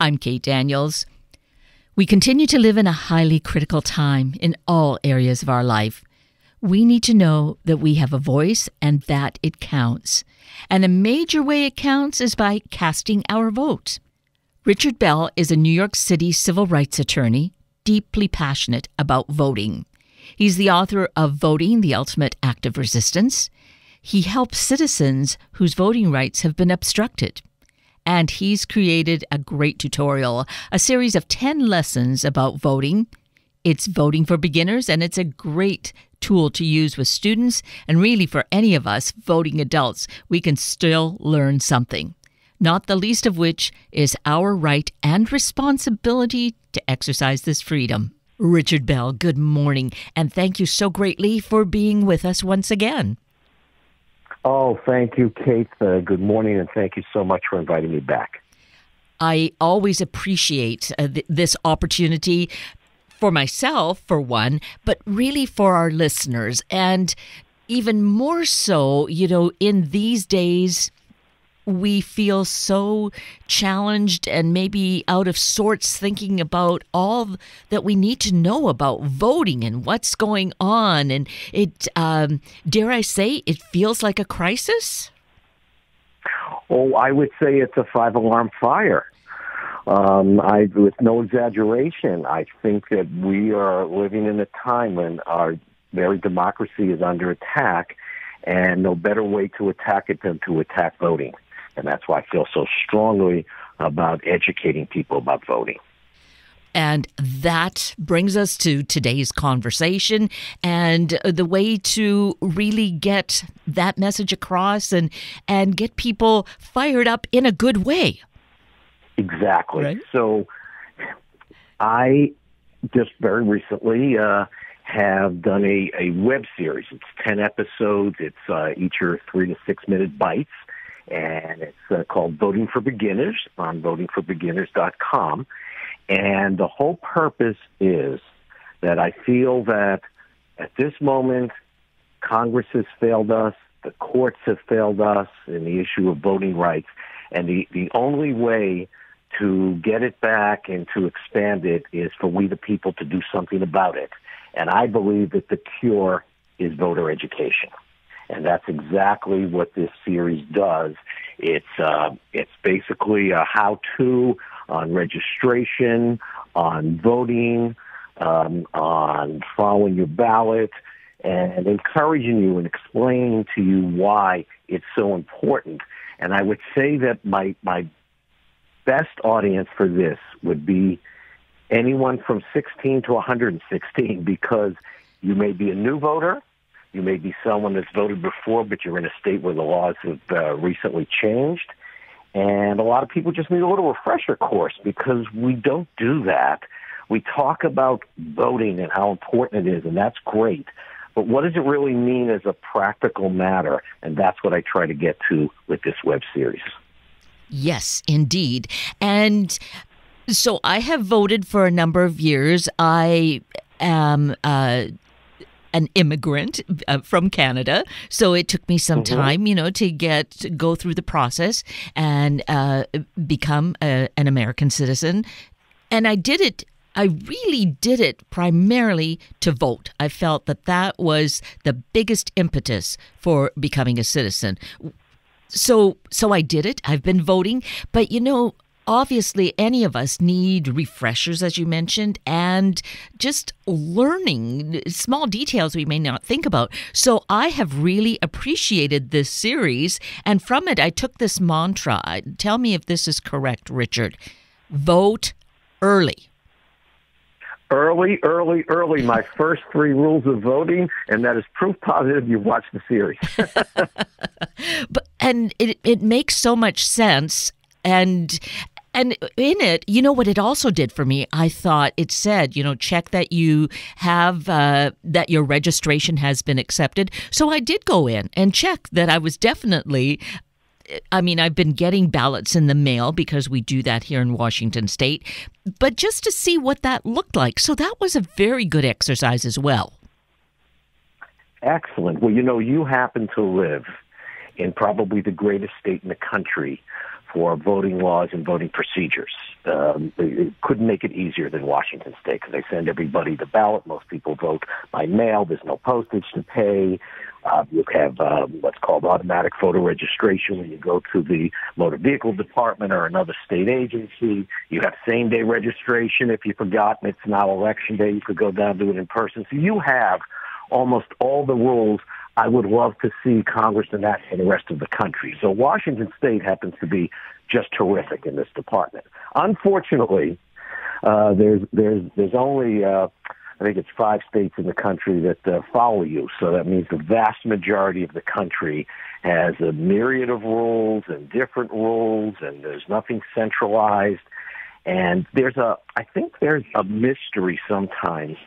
I'm Kate Daniels. We continue to live in a highly critical time in all areas of our life. We need to know that we have a voice and that it counts. And a major way it counts is by casting our vote. Richard Bell is a New York City civil rights attorney, deeply passionate about voting. He's the author of Voting, the Ultimate Act of Resistance. He helps citizens whose voting rights have been obstructed. And he's created a great tutorial, a series of 10 lessons about voting. It's Voting for Beginners, and it's a great tool to use with students, and really for any of us voting adults. We can still learn something, not the least of which is our right and responsibility to exercise this freedom. Richard Bell, good morning, and thank you so greatly for being with us once again. Oh, thank you, Kate. Good morning, and thank you so much for inviting me back. I always appreciate this opportunity for myself, for one, but really for our listeners. And even more so, in these days, we feel so challenged and maybe out of sorts thinking about all that we need to know about voting and what's going on. And it, dare I say, it feels like a crisis? Oh, I would say it's a five-alarm fire. With no exaggeration, I think that we are living in a time when our very democracy is under attack, and no better way to attack it than to attack voting. And that's why I feel so strongly about educating people about voting. And that brings us to today's conversation and the way to really get that message across and get people fired up in a good way. Exactly. Right? So I just very recently have done a web series. It's 10 episodes. It's each are 3 to 6 minute bites. And it's called Voting for Beginners on votingforbeginners.com. And the whole purpose is that I feel that at this moment, Congress has failed us, the courts have failed us in the issue of voting rights, and the only way to get it back and to expand it is for we the people to do something about it. And I believe that the cure is voter education. And that's exactly what this series does. It's basically a how-to on registration, on voting, on following your ballot, and encouraging you and explaining to you why it's so important. And I would say that my best audience for this would be anyone from 16 to 116, because you may be a new voter. You may be someone that's voted before, but you're in a state where the laws have recently changed. And a lot of people just need a little refresher course because we don't do that. We talk about voting and how important it is, and that's great. But what does it really mean as a practical matter? And that's what I try to get to with this web series. Yes, indeed. And so I have voted for a number of years. I am an immigrant from Canada, so it took me some time, to go through the process and become an American citizen. And I really did it primarily to vote. I felt that was the biggest impetus for becoming a citizen. So I did it. I've been voting, but obviously, any of us need refreshers, as you mentioned, and just learning small details we may not think about. So I have really appreciated this series, and from it, I took this mantra. Tell me if this is correct, Richard. Vote early. Early, early, early. My first 3 rules of voting, and that is proof positive you've watched the series. And it makes so much sense. And in it, what it also did for me, I thought it said, check that you have, that your registration has been accepted. So I did go in and check that I was definitely, I've been getting ballots in the mail because we do that here in Washington State, but just to see what that looked like. So that was a very good exercise as well. Excellent. Well, you happen to live in probably the greatest state in the country for voting laws and voting procedures. it couldn't make it easier than Washington State because they send everybody the ballot. Most people vote by mail. There's no postage to pay. You have what's called automatic voter registration when you go to the motor vehicle department or another state agency. You have same-day registration. If you've forgotten it's now election day, you could go down and do it in person. So you have almost all the rules I would love to see Congress enact for the rest of the country. So Washington State happens to be just terrific in this department. Unfortunately, there's only I think it's 5 states in the country that follow you. So that means the vast majority of the country has a myriad of rules and different rules, and there's nothing centralized. And I think there's a mystery sometimes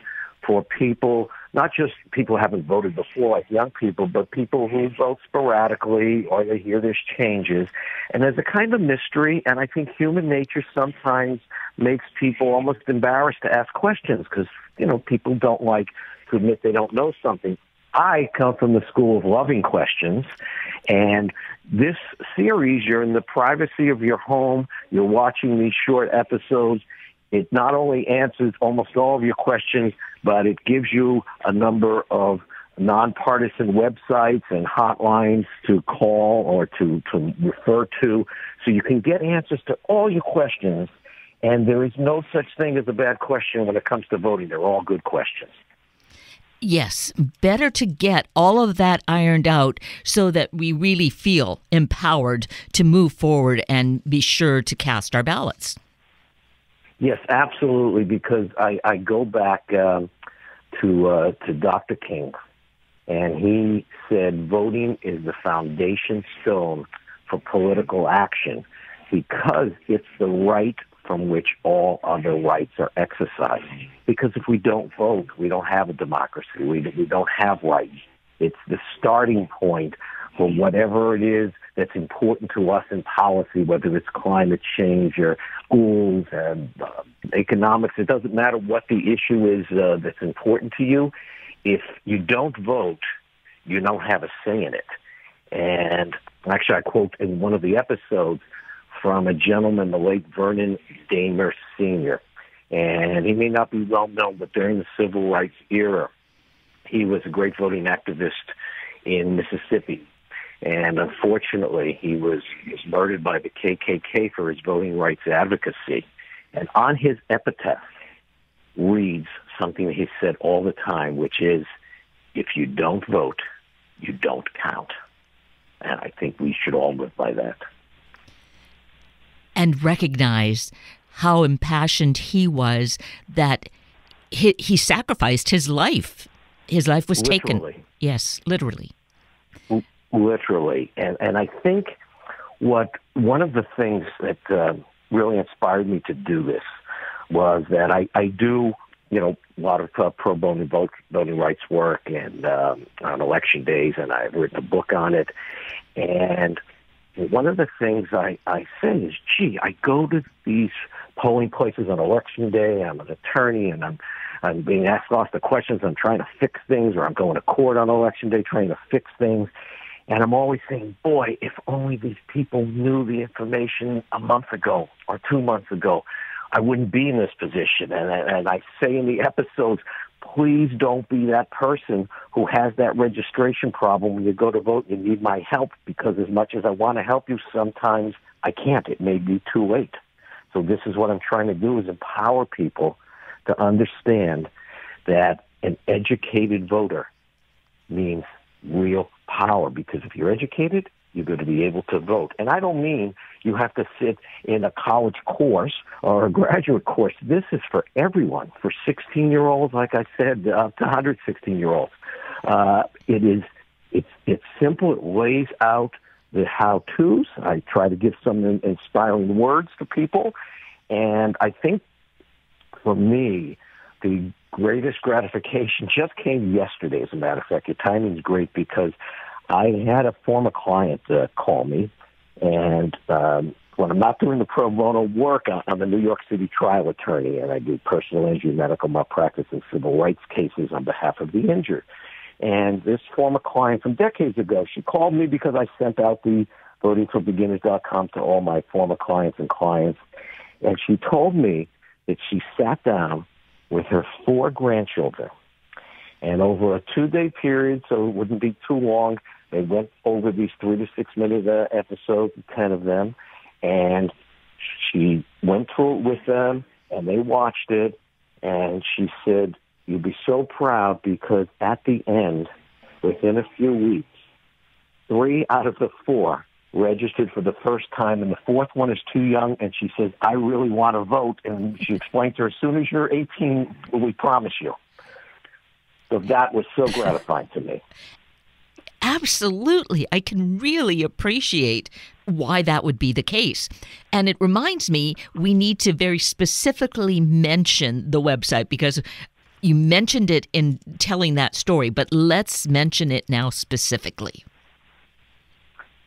for people, not just people who haven't voted before, like young people, but people who vote sporadically or they hear there's changes. And there's a kind of mystery, and I think human nature sometimes makes people almost embarrassed to ask questions because, people don't like to admit they don't know something. I come from the school of loving questions, and this series, you're in the privacy of your home, you're watching these short episodes. It not only answers almost all of your questions, but it gives you a number of nonpartisan websites and hotlines to call or to refer to, so you can get answers to all your questions. And there is no such thing as a bad question when it comes to voting. They're all good questions. Yes, better to get all of that ironed out so that we really feel empowered to move forward and be sure to cast our ballots. Yes, absolutely, because I go back to Dr. King, and he said voting is the foundation stone for political action because it's the right from which all other rights are exercised. Because if we don't vote, we don't have a democracy. We don't have rights. It's the starting point for whatever it is that's important to us in policy, whether it's climate change or schools and economics. It doesn't matter what the issue is that's important to you. If you don't vote, you don't have a say in it. And actually, I quote in one of the episodes from a gentleman, the late Vernon Damer Sr., and he may not be well known, but during the civil rights era, he was a great voting activist in Mississippi. And unfortunately, he was murdered by the KKK for his voting rights advocacy. And on his epitaph reads something that he said all the time, which is, if you don't vote, you don't count. And I think we should all live by that. And recognize how impassioned he was, that he sacrificed his life. His life was literally taken. Yes, literally. Literally. And I think one of the things that really inspired me to do this was that I do, a lot of pro bono voting rights work and on election days, and I've written a book on it. And one of the things I say is, I go to these polling places on election day. I'm an attorney, and I'm being asked lots of questions. I'm trying to fix things, or I'm going to court on election day trying to fix things. And I'm always saying, boy, if only these people knew the information a month ago or 2 months ago, I wouldn't be in this position. And I say in the episodes, please don't be that person who has that registration problem when you go to vote and you need my help, because as much as I want to help you, sometimes I can't. It may be too late. So this is what I'm trying to do, is empower people to understand that an educated voter means real power, because if you're educated, you're going to be able to vote. And I don't mean you have to sit in a college course or a graduate course. This is for everyone, for 16-year-olds, like I said, up to 116-year-olds. It's simple. It lays out the how-tos. I try to give some inspiring words to people. And I think for me, the greatest gratification just came yesterday, as a matter of fact. Your timing is great, because I had a former client call me, and when I'm not doing the pro bono work, I'm a New York City trial attorney, and I do personal injury, medical malpractice, and civil rights cases on behalf of the injured. And this former client from decades ago, she called me because I sent out the votingforbeginners.com to all my former clients and clients. And she told me that she sat down with her 4 grandchildren. And over a 2-day period, so it wouldn't be too long, they went over these 3 to 6 minute episodes, 10 of them. And she went through it with them, and they watched it. And she said, "You'll be so proud because at the end, within a few weeks, 3 out of the 4 registered for the first time, and the 4th one is too young." And she says, "I really want to vote." And she explained to her, "As soon as you're 18, we promise you." So that was so gratifying to me. Absolutely. I can really appreciate why that would be the case. And it reminds me, we need to very specifically mention the website, because you mentioned it in telling that story, but let's mention it now specifically.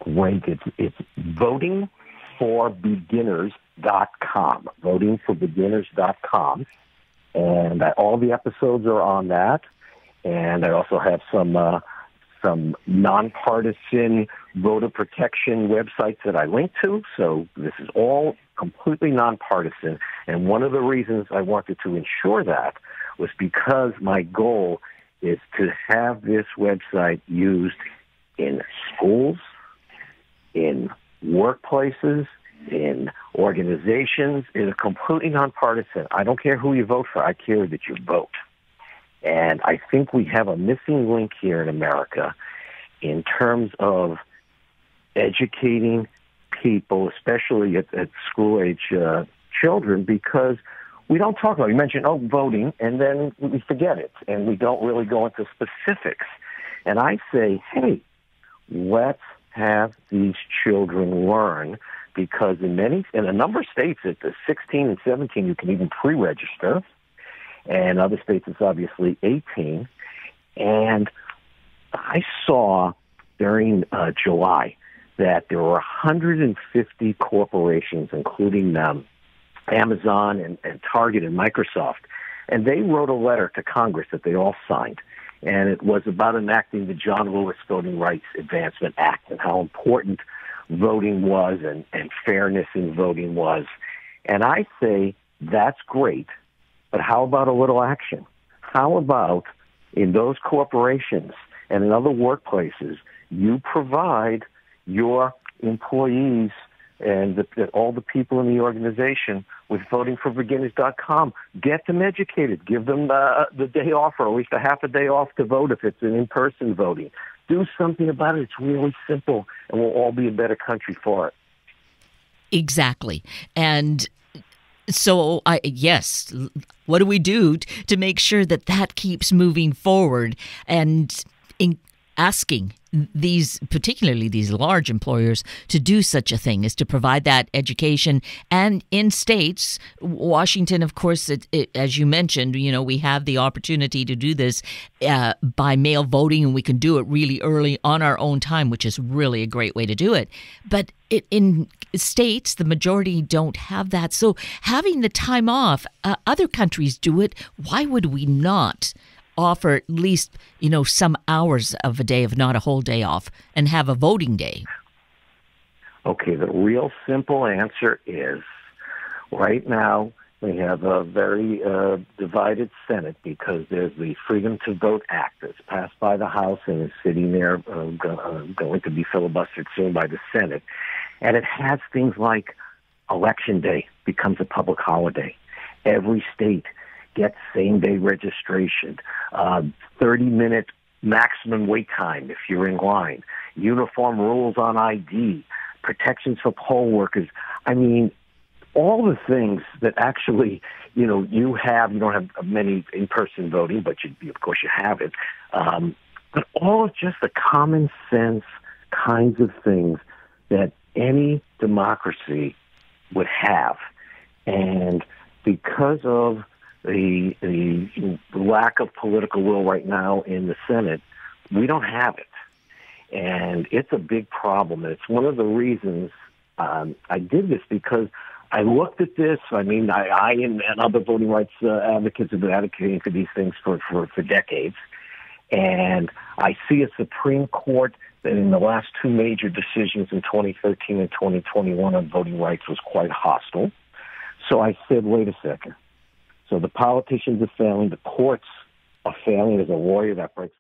Great. It's votingforbeginners.com. Votingforbeginners.com. And all the episodes are on that. And I also have some nonpartisan voter protection websites that I link to. So this is all completely nonpartisan. And one of the reasons I wanted to ensure that was because my goal is to have this website used in schools, in workplaces, in organizations. It is completely nonpartisan. I don't care who you vote for. I care that you vote. And I think we have a missing link here in America in terms of educating people, especially at school-age children, because we don't talk about it. You mentioned, voting, and then we forget it, and we don't really go into specifics. And I say, hey, let's have these children learn, because in a number of states, at the 16 and 17, you can even pre-register. And other states, it's obviously 18. And I saw during July that there were 150 corporations, including Amazon and Target and Microsoft, and they wrote a letter to Congress that they all signed. And it was about enacting the John Lewis Voting Rights Advancement Act and how important voting was and fairness in voting was. And I say, that's great. But how about a little action? How about in those corporations and in other workplaces, you provide your employees and all the people in the organization with votingforbeginners.com. Get them educated. Give them the day off, or at least a half a day off to vote if it's an in-person voting. Do something about it. It's really simple, and we'll all be a better country for it. Exactly. And so, yes, what do we do to make sure that keeps moving forward? And in asking particularly these large employers to do such a thing is to provide that education. And in states, Washington, of course, as you mentioned, we have the opportunity to do this by mail voting, and we can do it really early on our own time, which is really a great way to do it. But in states, the majority don't have that. So having the time off, other countries do it. Why would we not offer at least, some hours of a day, if not a whole day off, and have a voting day? Okay, the real simple answer is, right now we have a very divided Senate, because there's the Freedom to Vote Act that's passed by the House and is sitting there going to be filibustered soon by the Senate. And it has things like Election Day becomes a public holiday. Every state gets same-day registration, 30-minute maximum wait time if you're in line, uniform rules on ID, protections for poll workers. I mean, all the things that actually, you have. You don't have many in-person voting, but of course you have it. But all of just the common sense kinds of things that any democracy would have. And because of the lack of political will right now in the Senate, we don't have it. And it's a big problem. And it's one of the reasons I did this, because I looked at this. I mean, I and other voting rights advocates have been advocating for these things for decades. And I see a Supreme Court that in the last 2 major decisions in 2013 and 2021 on voting rights was quite hostile. So I said, wait a second. So the politicians are failing. The courts are failing. As a lawyer, that breaks